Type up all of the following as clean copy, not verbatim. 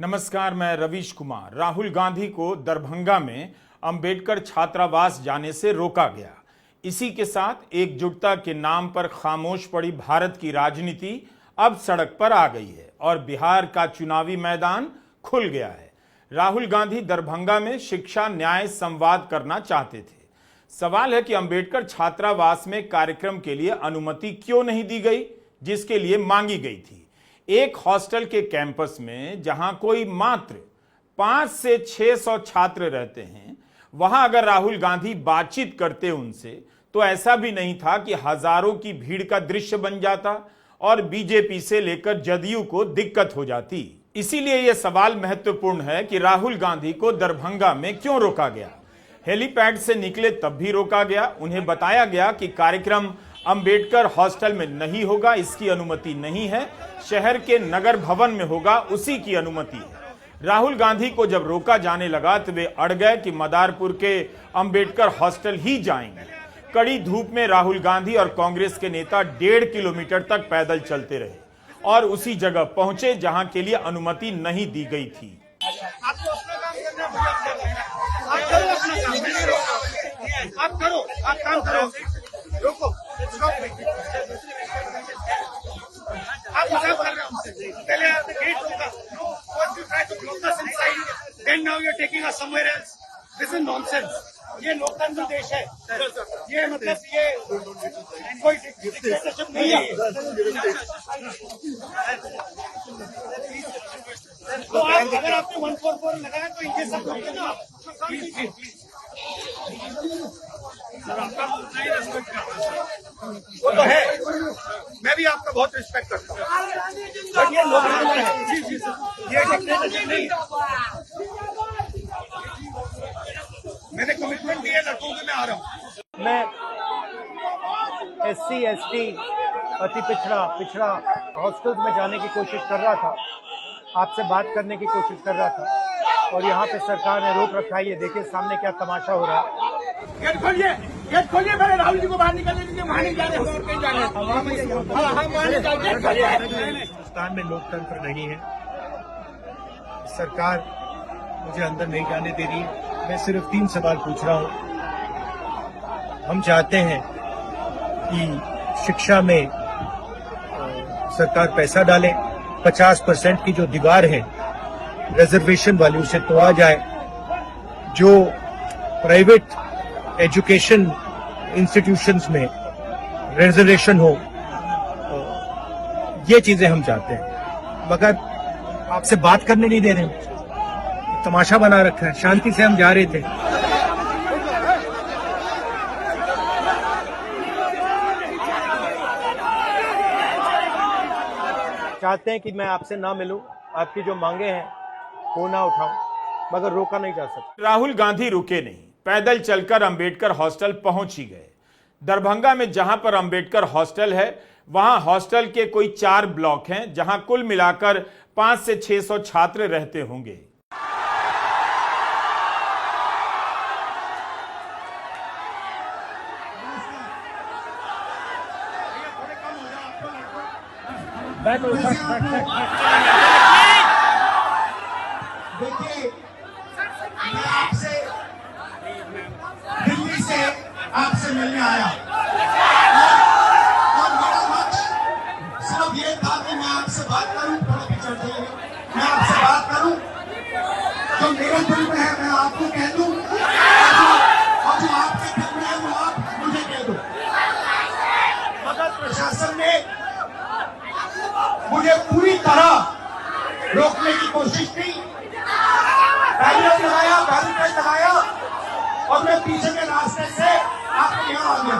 नमस्कार, मैं रवीश कुमार। राहुल गांधी को दरभंगा में अंबेडकर छात्रावास जाने से रोका गया। इसी के साथ एकजुटता के नाम पर खामोश पड़ी भारत की राजनीति अब सड़क पर आ गई है और बिहार का चुनावी मैदान खुल गया है। राहुल गांधी दरभंगा में शिक्षा न्याय संवाद करना चाहते थे। सवाल है कि अंबेडकर छात्रावास में कार्यक्रम के लिए अनुमति क्यों नहीं दी गई, जिसके लिए मांगी गई थी। एक हॉस्टल के कैंपस में जहां कोई मात्र 5 से 600 छात्र रहते हैं, वहां अगर राहुल गांधी बातचीत करते उनसे तो ऐसा भी नहीं था कि हजारों की भीड़ का दृश्य बन जाता और बीजेपी से लेकर जदयू को दिक्कत हो जाती। इसीलिए यह सवाल महत्वपूर्ण है कि राहुल गांधी को दरभंगा में क्यों रोका गया। हेलीपैड से निकले तब भी रोका गया। उन्हें बताया गया कि कार्यक्रम अंबेडकर हॉस्टल में नहीं होगा, इसकी अनुमति नहीं है, शहर के नगर भवन में होगा, उसी की अनुमति है। राहुल गांधी को जब रोका जाने लगा तो वे अड़ गए कि मदारपुर के अंबेडकर हॉस्टल ही जाएंगे। कड़ी धूप में राहुल गांधी और कांग्रेस के नेता 1.5 किलोमीटर तक पैदल चलते रहे और उसी जगह पहुंचे जहां के लिए अनुमति नहीं दी गई थी। आप काम करो, रोको, आप मजाक कर रहे हो। पहले आपने गेट रोका, first you try to block us inside, then now you're taking us somewhere else. This is nonsense. ये लोकतंत्र देश है। ये मतलब ये कोई डिक्टेटरशिप नहीं है। तो आप अगर आपने 144 लगाया तो इनके सब लोग ना वो तो है, मैं भी आपका बहुत रिस्पेक्ट करता हूँ, बट ये लोकतंत्र है, ये डिक्टेटरशिप नहीं है। मैंने कमिटमेंट दिया लड़कों को, मैं आ रहा हूँ। मैं SC ST अति पिछड़ा हॉस्टल्स में जाने की कोशिश कर रहा था, आपसे बात करने की कोशिश कर रहा था और यहाँ पे सरकार ने रोक रखा है। ये देखिए सामने क्या तमाशा हो रहा है। गेट खोलिए, पहले राहुल जी को बाहर निकलने दीजिए। वहाँ नहीं जाने, और कहीं जाने। हिंदुस्तान में लोकतंत्र नहीं है, सरकार मुझे अंदर नहीं जाने दे रही है। मैं सिर्फ 3 सवाल पूछ रहा हूँ। हम चाहते हैं कि शिक्षा में सरकार पैसा डाले, 50% की जो दीवार है रिजर्वेशन वाली उसे तोड़ा जाए, जो प्राइवेट एजुकेशन इंस्टीट्यूशंस में रिजर्वेशन हो, ये चीजें हम चाहते हैं। मगर आपसे बात करने नहीं दे रहे हैं, तमाशा बना रखा है। शांति से हम जा रहे थे। चाहते हैं कि मैं आपसे ना मिलूं, आपकी जो मांगे हैं वो ना उठाऊं, मगर रोका नहीं जा सकता। राहुल गांधी रुके नहीं, पैदल चलकर अंबेडकर हॉस्टल पहुंच ही गए। दरभंगा में जहां पर अंबेडकर हॉस्टल है, वहां हॉस्टल के कोई 4 ब्लॉक हैं, जहां कुल मिलाकर 5 से 600 छात्र रहते होंगे। देखिए, मैं आपसे दिल्ली से आपसे मिलने आया और मेरा लक्ष्य सिर्फ ये था कि मैं आपसे बात करूं, थोड़ा पिछड़ जाइए, मैं आपसे बात करूं, जो मेरे दिल में है मैं आपको कह दूं और जो आपके दिल में है वो आप मुझे कह दो। मगर प्रशासन ने मुझे पूरी तरह रोकने की कोशिश की, बैरियर लगाया और मैं पीछे के रास्ते से आपके यहाँ आ गया।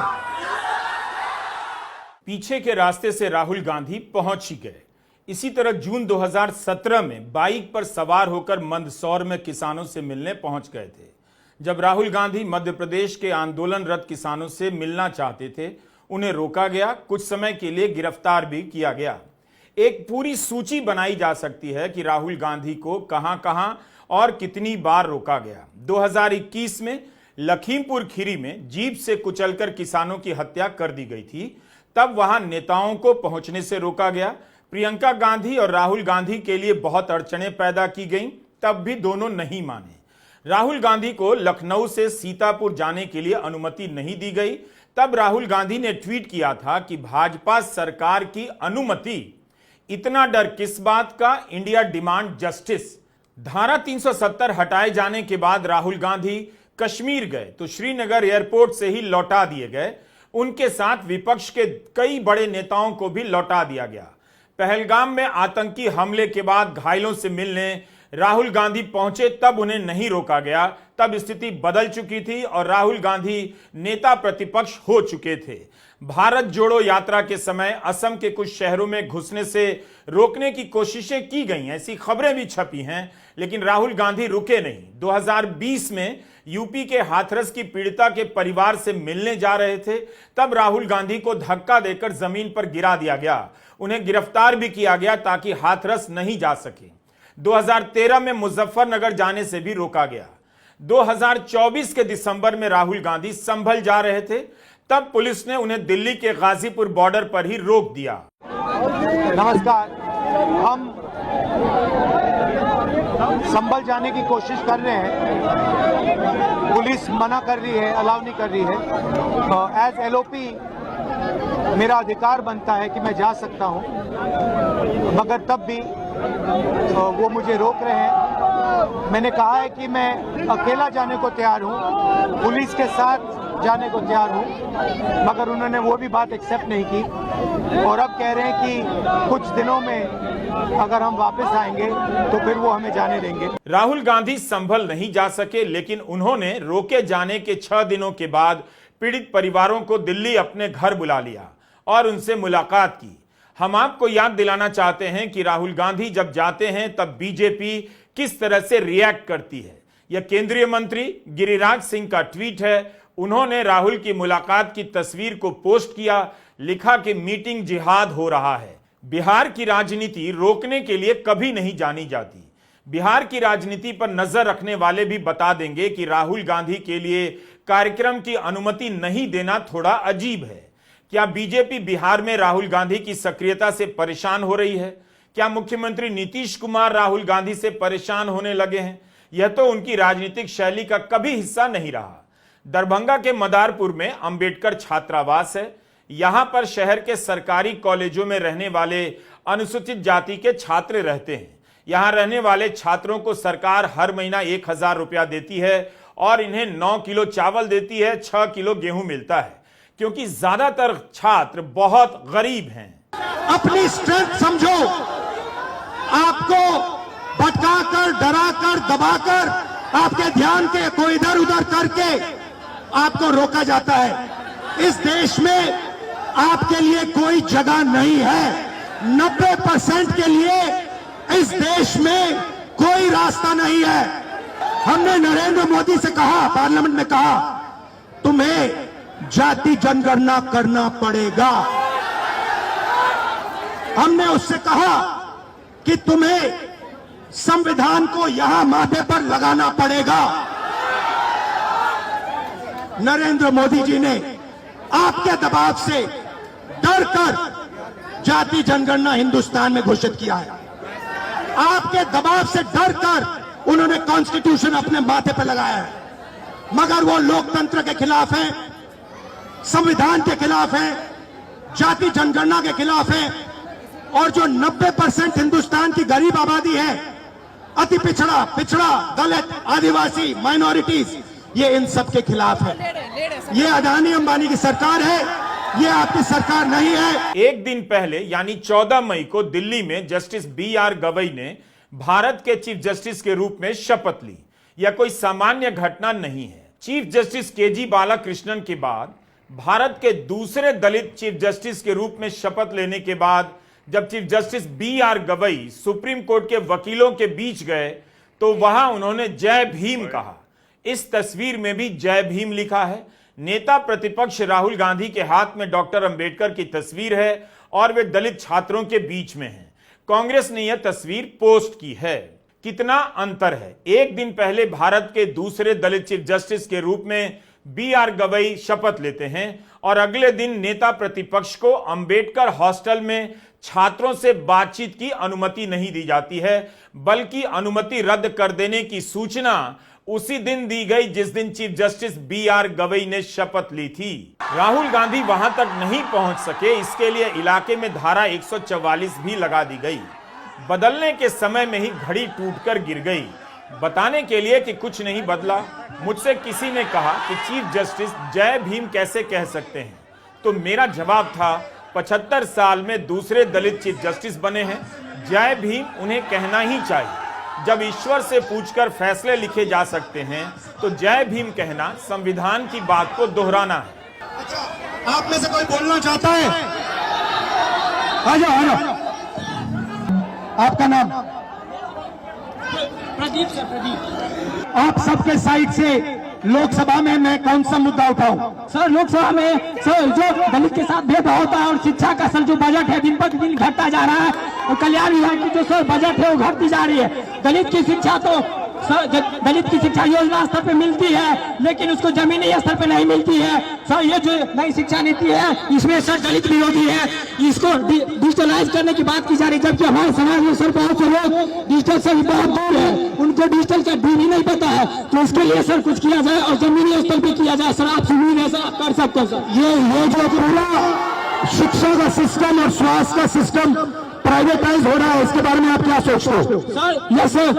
पीछे के रास्ते से राहुल गांधी पहुंच ही गए। इसी तरह जून 2017 में बाइक पर सवार होकर मंदसौर में किसानों से मिलने पहुंच गए थे। जब राहुल गांधी मध्य प्रदेश के आंदोलनरत किसानों से मिलना चाहते थे, उन्हें रोका गया, कुछ समय के लिए गिरफ्तार भी किया गया। एक पूरी सूची बनाई जा सकती है कि राहुल गांधी को कहां और कितनी बार रोका गया। 2021 में लखीमपुर खीरी में जीप से कुचलकर किसानों की हत्या कर दी गई थी, तब वहां नेताओं को पहुंचने से रोका गया। प्रियंका गांधी और राहुल गांधी के लिए बहुत अड़चनें पैदा की गईं, तब भी दोनों नहीं माने। राहुल गांधी को लखनऊ से सीतापुर जाने के लिए अनुमति नहीं दी गई। तब राहुल गांधी ने ट्वीट किया था कि भाजपा सरकार की अनुमति, इतना डर किस बात का, इंडिया डिमांड जस्टिस। धारा 370 हटाए जाने के बाद राहुल गांधी कश्मीर गए तो श्रीनगर एयरपोर्ट से ही लौटा दिए गए। उनके साथ विपक्ष के कई बड़े नेताओं को भी लौटा दिया गया। पहलगाम में आतंकी हमले के बाद घायलों से मिलने राहुल गांधी पहुंचे, तब उन्हें नहीं रोका गया। तब स्थिति बदल चुकी थी और राहुल गांधी नेता प्रतिपक्ष हो चुके थे। भारत जोड़ो यात्रा के समय असम के कुछ शहरों में घुसने से रोकने की कोशिशें की गई, ऐसी खबरें भी छपी हैं, लेकिन राहुल गांधी रुके नहीं। 2020 में यूपी के हाथरस की पीड़िता के परिवार से मिलने जा रहे थे, तब राहुल गांधी को धक्का देकर जमीन पर गिरा दिया गया। उन्हें गिरफ्तार भी किया गया ताकि हाथरस नहीं जा सके। 2013 में मुजफ्फरनगर जाने से भी रोका गया। 2024 के दिसंबर में राहुल गांधी संभल जा रहे थे, तब पुलिस ने उन्हें दिल्ली के गाजीपुर बॉर्डर पर ही रोक दिया। नमस्कार, हम संभल जाने की कोशिश कर रहे हैं। पुलिस मना कर रही है, अलाउ नहीं कर रही है। एज एलओपी मेरा अधिकार बनता है कि मैं जा सकता हूं, मगर तब भी वो मुझे रोक रहे हैं। मैंने कहा है कि मैं अकेला जाने को तैयार हूं, पुलिस के साथ जाने को तैयार हूं, मगर उन्होंने वो भी बात एक्सेप्ट नहीं की और अब कह रहे हैं कि कुछ दिनों में अगर हम वापस आएंगे तो फिर वो हमें जाने देंगे। राहुल गांधी संभल नहीं जा सके, लेकिन उन्होंने रोके जाने के 6 दिनों के बाद पीड़ित परिवारों को दिल्ली अपने घर बुला लिया और उनसे मुलाकात की। हम आपको याद दिलाना चाहते हैं कि राहुल गांधी जब जाते हैं तब बीजेपी किस तरह से रिएक्ट करती है। यह केंद्रीय मंत्री गिरिराज सिंह का ट्वीट है। उन्होंने राहुल की मुलाकात की तस्वीर को पोस्ट किया, लिखा कि मीटिंग जिहाद हो रहा है। बिहार की राजनीति रोकने के लिए कभी नहीं जानी जाती। बिहार की राजनीति पर नजर रखने वाले भी बता देंगे कि राहुल गांधी के लिए कार्यक्रम की अनुमति नहीं देना थोड़ा अजीब है। क्या बीजेपी बिहार में राहुल गांधी की सक्रियता से परेशान हो रही है? क्या मुख्यमंत्री नीतीश कुमार राहुल गांधी से परेशान होने लगे हैं? यह तो उनकी राजनीतिक शैली का कभी हिस्सा नहीं रहा। दरभंगा के मदारपुर में अंबेडकर छात्रावास है। यहां पर शहर के सरकारी कॉलेजों में रहने वाले अनुसूचित जाति के छात्र रहते हैं। यहां रहने वाले छात्रों को सरकार हर महीना 1000 रुपया देती है और इन्हें 9 किलो चावल देती है, 6 किलो गेहूं मिलता है, क्योंकि ज्यादातर छात्र बहुत गरीब हैं। अपनी स्ट्रेंथ समझो। आपको भटकाकर, डराकर, दबाकर, आपके ध्यान को इधर उधर करके आपको रोका जाता है। इस देश में आपके लिए कोई जगह नहीं है। 90% के लिए इस देश में कोई रास्ता नहीं है। हमने नरेंद्र मोदी से कहा, पार्लियामेंट में कहा, तुम्हें जाति जनगणना करना पड़ेगा। हमने उससे कहा कि तुम्हें संविधान को यहां माथे पर लगाना पड़ेगा। नरेंद्र मोदी जी ने आपके दबाव से डरकर जाति जनगणना हिंदुस्तान में घोषित किया है। आपके दबाव से डरकर उन्होंने कॉन्स्टिट्यूशन अपने माथे पर लगाया है, मगर वो लोकतंत्र के खिलाफ है, संविधान के खिलाफ है, जाति जनगणना के खिलाफ है। और जो 90% हिंदुस्तान की गरीब आबादी है, अति पिछड़ा, दलित, आदिवासी, माइनॉरिटीज, ये इन सब के खिलाफ है। ये अदानी अंबानी की सरकार है, ये आपकी सरकार नहीं है। एक दिन पहले यानी 14 मई को दिल्ली में जस्टिस BR गवई ने भारत के चीफ जस्टिस के रूप में शपथ ली। यह कोई सामान्य घटना नहीं है। चीफ जस्टिस KG बालाकृष्णन के बाद भारत के दूसरे दलित चीफ जस्टिस के रूप में शपथ लेने के बाद जब chief justice BR Gavai supreme court के वकीलों के बीच गए तो वहां उन्होंने जय भीम कहा। इस तस्वीर में भी जय भीम लिखा है। नेता प्रतिपक्ष राहुल गांधी के हाथ में डॉक्टर अंबेडकर की तस्वीर है और वे दलित छात्रों के बीच में हैं। कांग्रेस ने यह तस्वीर पोस्ट की है। कितना अंतर है। एक दिन पहले भारत के दूसरे दलित चीफ जस्टिस के रूप में BR गवई शपथ लेते हैं और अगले दिन नेता प्रतिपक्ष को अंबेडकर हॉस्टल में छात्रों से बातचीत की अनुमति नहीं दी जाती है, बल्कि अनुमति रद्द कर देने की सूचना उसी दिन दी गई जिस दिन चीफ जस्टिस BR गवई ने शपथ ली थी। राहुल गांधी वहां तक नहीं पहुंच सके, इसके लिए इलाके में धारा 144 भी लगा दी गई। बदलने के समय में ही घड़ी टूटकर गिर गई। बताने के लिए कि कुछ नहीं बदला, मुझसे किसी ने कहा कि चीफ जस्टिस जय भीम कैसे कह सकते हैं, तो मेरा जवाब था 75 साल में दूसरे दलित चीफ जस्टिस बने हैं, जय भीम उन्हें कहना ही चाहिए। जब ईश्वर से पूछकर फैसले लिखे जा सकते हैं तो जय भीम कहना संविधान की बात को दोहराना है। अच्छा, आप में से कोई बोलना चाहता है? आ जाओ। आपका नाम? प्रदीप सर, प्रदीप। आप सबके साइड से लोकसभा में मैं कौन सा मुद्दा उठाऊं? सर लोकसभा में सर जो दलित के साथ भेदभाव होता है और शिक्षा का सर जो बजट है दिन पर दिन घटता जा रहा है और कल्याण विभाग की जो सर बजट है वो घटती जा रही है। दलित की शिक्षा तो सर दलित की शिक्षा योजना स्तर पे मिलती है लेकिन उसको जमीनी स्तर पे नहीं मिलती है। सर ये जो नई शिक्षा नीति है इसमें सर दलित विरोधी है, इसको डिजिटलाइज करने की बात की जा रही है, जबकि हमारे समाज में सर बहुत से लोग डिजिटल से बहुत दूर है, उनको डिजिटल का डी भी नहीं पता है। तो इसके लिए सर कुछ किया जाए और जमीनी स्तर पे किया जाए। सर आपसे उम्मीद है सर आप कर सकते हैं। सर ये जो पूरा शिक्षा का सिस्टम और स्वास्थ्य का सिस्टम प्राइवेटाइज हो रहा है, इसके बारे में आप क्या सोचते हो? सर ये सर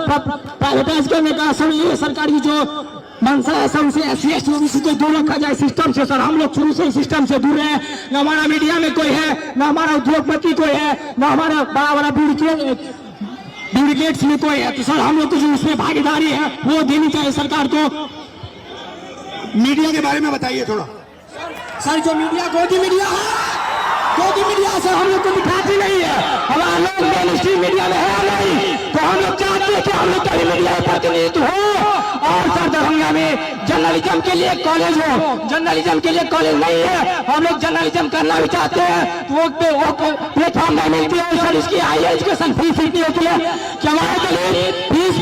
प्राइवेटाइज करने का सर ये सरकार की जो मंशा है सर उसे SC/ST OBC को दूर रखा जाए सिस्टम से। सर हम लोग शुरू से सिस्टम से दूर है, न हमारा मीडिया में कोई है, न हमारा उद्योगपति कोई है, न हमारा बड़ा बड़ा ब्यूरोक्रेट्स में कोई है। तो सर हम लोग को जो उसमें भागीदारी है वो देनी चाहिए सरकार को। मीडिया के बारे में बताइए थोड़ा। सर जो मीडिया गोदी मीडिया है, गोदी मीडिया सर हम लोग को दिखाती नहीं है, हमारा लोग मेन स्ट्रीम मीडिया में है नहीं, तो हम लोग चाहते हैं कि हम लोग का मीडिया प्रतिनिधित्व हो। और सर दरभंगा में जर्नलिज्म के लिए कॉलेज हो, जर्नलिज्म के लिए कॉलेज नहीं है, हम लोग जर्नलिज्म करना भी चाहते हैं तो वो प्लेटफॉर्म नहीं मिलती है। सर इसकी हायर एजुकेशन फीस नहीं होती है कि हमारे फीस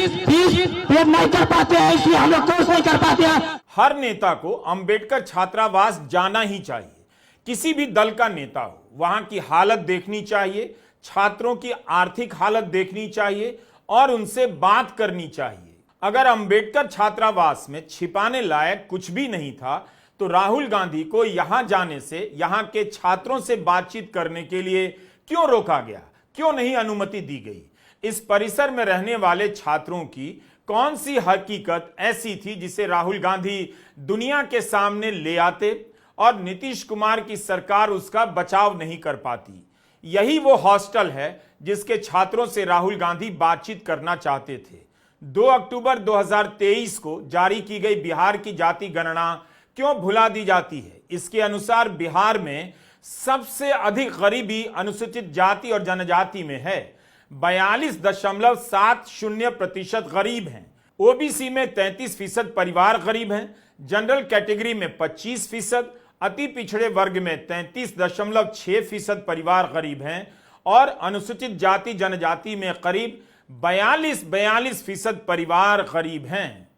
पे नहीं कर पाते हैं, इसलिए हम लोग कोर्स नहीं कर पाते हैं। हर नेता को अंबेडकर छात्रावास जाना ही चाहिए। किसी भी दल का नेता हो, वहां की हालत देखनी चाहिए, छात्रों की आर्थिक हालत देखनी चाहिए और उनसे बात करनी चाहिए। अगर अंबेडकर छात्रावास में छिपाने लायक कुछ भी नहीं था तो राहुल गांधी को यहां जाने से, यहां के छात्रों से बातचीत करने के लिए क्यों रोका गया, क्यों नहीं अनुमति दी गई? इस परिसर में रहने वाले छात्रों की कौन सी हकीकत ऐसी थी जिसे राहुल गांधी दुनिया के सामने ले आते और नीतीश कुमार की सरकार उसका बचाव नहीं कर पाती? यही वो हॉस्टल है जिसके छात्रों से राहुल गांधी बातचीत करना चाहते थे। 2 अक्टूबर 2023 को जारी की गई बिहार की जाति गणना क्यों भुला दी जाती है? इसके अनुसार बिहार में सबसे अधिक गरीबी अनुसूचित जाति और जनजाति में है। 42.70% गरीब हैं। ओबीसी में 33% परिवार गरीब हैं, जनरल कैटेगरी में 25%, अति पिछड़े वर्ग में 33.6% परिवार गरीब हैं और अनुसूचित जाति जनजाति में करीब 42% परिवार गरीब हैं।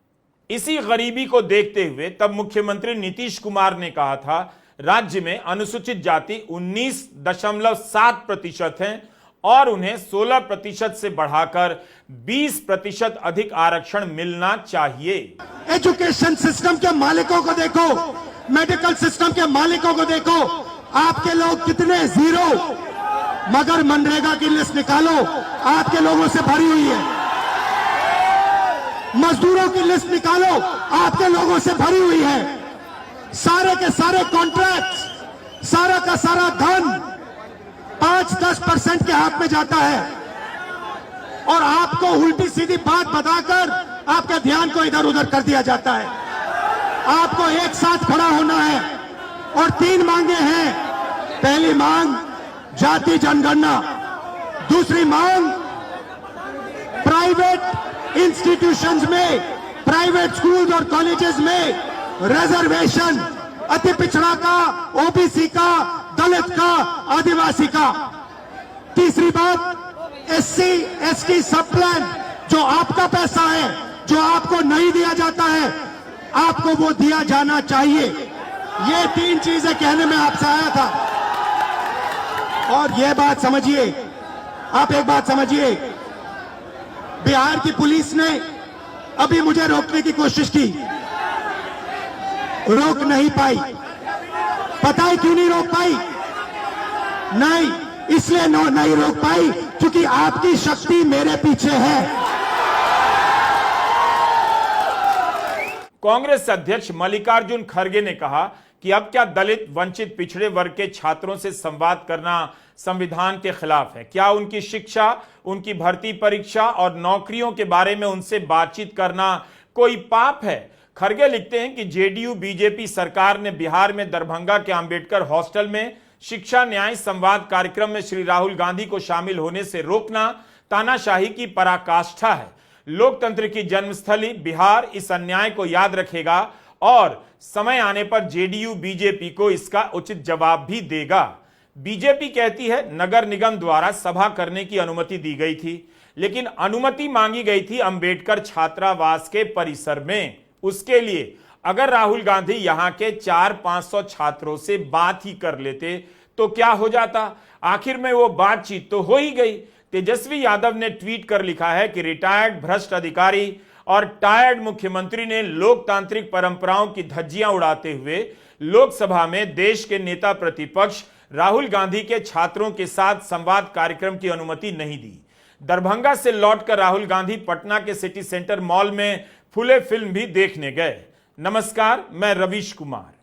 इसी गरीबी को देखते हुए तब मुख्यमंत्री नीतीश कुमार ने कहा था राज्य में अनुसूचित जाति 19.7% हैं और उन्हें 16% से बढ़ाकर 20% अधिक आरक्षण मिलना चाहिए। एजुकेशन सिस्टम के मालिकों को देखो, मेडिकल सिस्टम के मालिकों को देखो, आपके लोग कितने जीरो, मगर मनरेगा की लिस्ट निकालो आपके लोगों से भरी हुई है। मजदूरों की लिस्ट निकालो आपके लोगों से भरी हुई है। सारे के सारे कॉन्ट्रैक्ट, सारा का सारा धन 5-10% के हाथ में जाता है और आपको उल्टी सीधी बात बताकर आपके ध्यान को इधर उधर कर दिया जाता है। आपको एक साथ खड़ा होना है और 3 मांगे हैं। पहली मांग जाति जनगणना, दूसरी मांग प्राइवेट इंस्टीट्यूशंस में, प्राइवेट स्कूल्स और कॉलेजेस में रिजर्वेशन, अति पिछड़ा का, ओबीसी का, दलित का, आदिवासी का। तीसरी बात SC ST सब प्लान, जो आपका पैसा है, जो आपको नहीं दिया जाता है, आपको वो दिया जाना चाहिए। ये 3 चीजें कहने में आपसे आया था। और ये बात समझिए, आप एक बात समझिए, बिहार की पुलिस ने अभी मुझे रोकने की कोशिश की, रोक नहीं पाई। पता है क्यों नहीं रोक पाई? नहीं, इसलिए नहीं रोक पाई क्योंकि आपकी शक्ति मेरे पीछे है। कांग्रेस अध्यक्ष मल्लिकार्जुन खड़गे ने कहा कि अब क्या दलित, वंचित, पिछड़े वर्ग के छात्रों से संवाद करना संविधान के खिलाफ है? क्या उनकी शिक्षा, उनकी भर्ती परीक्षा और नौकरियों के बारे में उनसे बातचीत करना कोई पाप है? खड़गे लिखते हैं कि जेडीयू बीजेपी सरकार ने बिहार में दरभंगा के अंबेडकर हॉस्टल में शिक्षा न्याय संवाद कार्यक्रम में श्री राहुल गांधी को शामिल होने से रोकना तानाशाही की पराकाष्ठा है। लोकतंत्र की जन्मस्थली बिहार इस अन्याय को याद रखेगा और समय आने पर जेडीयू बीजेपी को इसका उचित जवाब भी देगा। बीजेपी कहती है नगर निगम द्वारा सभा करने की अनुमति दी गई थी, लेकिन अनुमति मांगी गई थी अंबेडकर छात्रावास के परिसर में। उसके लिए अगर राहुल गांधी यहां के 400-500 छात्रों से बात ही कर लेते तो क्या हो जाता? आखिर में वो बातचीत तो हो ही गई। तेजस्वी यादव ने ट्वीट कर लिखा है कि रिटायर्ड भ्रष्ट अधिकारी और टायर्ड मुख्यमंत्री ने लोकतांत्रिक परंपराओं की धज्जियां उड़ाते हुए लोकसभा में देश के नेता प्रतिपक्ष राहुल गांधी के छात्रों के साथ संवाद कार्यक्रम की अनुमति नहीं दी। दरभंगा से लौटकर राहुल गांधी पटना के सिटी सेंटर मॉल में फुले फिल्म भी देखने गए। नमस्कार, मैं रवीश कुमार।